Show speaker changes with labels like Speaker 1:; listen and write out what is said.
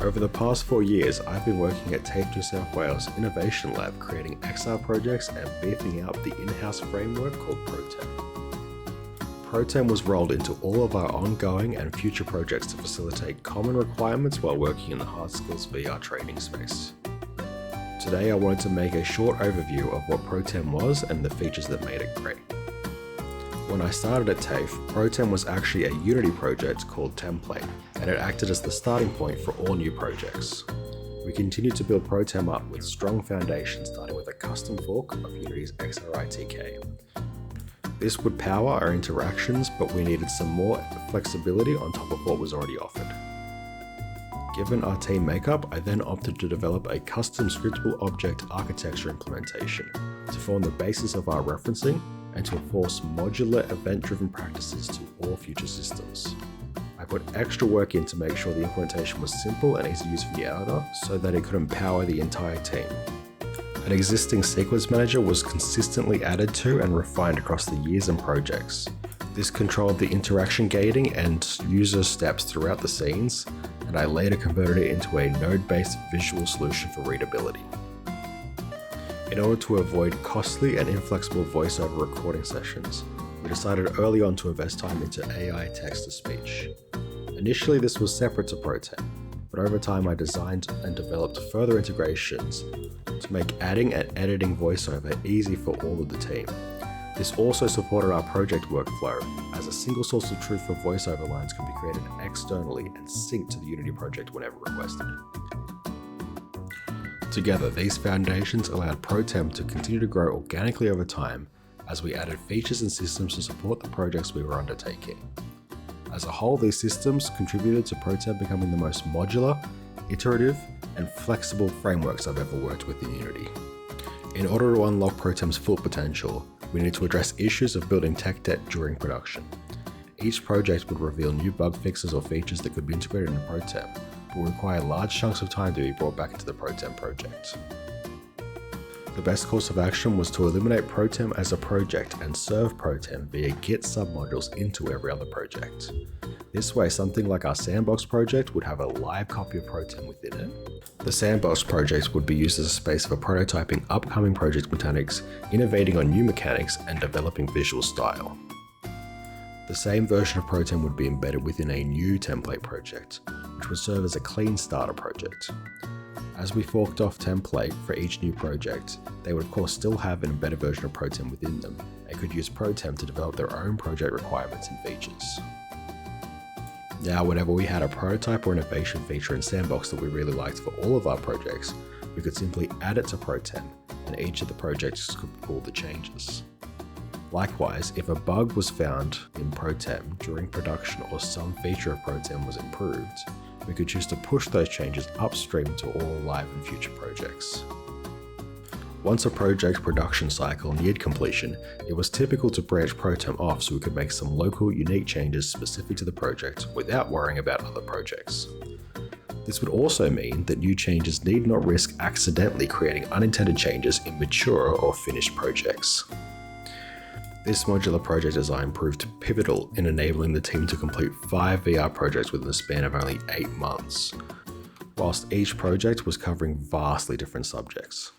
Speaker 1: Over the past 4 years, I've been working at TAFE New South Wales Innovation Lab creating XR projects and beefing out the in-house framework called Protem. Protem was rolled into all of our ongoing and future projects to facilitate common requirements while working in the hard skills VR training space. Today I wanted to make a short overview of what Protem was and the features that made it great. When I started at TAFE, Protem was actually a Unity project called Template, and it acted as the starting point for all new projects. We continued to build Protem up with strong foundations, starting with a custom fork of Unity's XRITK. This would power our interactions, but we needed some more flexibility on top of what was already offered. Given our team makeup, I then opted to develop a custom scriptable object architecture implementation to form the basis of our referencing and to enforce modular event-driven practices to all future systems. I put extra work in to make sure the implementation was simple and easy to use for the editor so that it could empower the entire team. An existing sequence manager was consistently added to and refined across the years and projects. This controlled the interaction gating and user steps throughout the scenes, and I later converted it into a node-based visual solution for readability. In order to avoid costly and inflexible voiceover recording sessions, we decided early on to invest time into AI text-to-speech. Initially this was separate to Protem, but over time I designed and developed further integrations to make adding and editing voiceover easy for all of the team. This also supported our project workflow, as a single source of truth for voiceover lines could be created externally and synced to the Unity project whenever requested. Together, these foundations allowed Protem to continue to grow organically over time as we added features and systems to support the projects we were undertaking. As a whole, these systems contributed to Protem becoming the most modular, iterative, and flexible frameworks I've ever worked with in Unity. In order to unlock Protem's full potential, we needed to address issues of building tech debt during production. Each project would reveal new bug fixes or features that could be integrated into Protem, but would require large chunks of time to be brought back into the Protem project. The best course of action was to eliminate Protem as a project and serve Protem via Git submodules into every other project. This way, something like our Sandbox project would have a live copy of Protem within it. The Sandbox project would be used as a space for prototyping upcoming project mechanics, innovating on new mechanics, and developing visual style. The same version of Protem would be embedded within a new template project, which would serve as a clean starter project. As we forked off template for each new project, they would of course still have an embedded version of Protem within them and could use Protem to develop their own project requirements and features. Now, whenever we had a prototype or innovation feature in Sandbox that we really liked for all of our projects, we could simply add it to Protem and each of the projects could pull the changes. Likewise, if a bug was found in Protem during production or some feature of Protem was improved, we could choose to push those changes upstream to all live and future projects. Once a project production cycle neared completion, it was typical to branch Protem off so we could make some local, unique changes specific to the project without worrying about other projects. This would also mean that new changes need not risk accidentally creating unintended changes in mature or finished projects. This modular project design proved pivotal in enabling the team to complete 5 VR projects within the span of only 8 months, whilst each project was covering vastly different subjects.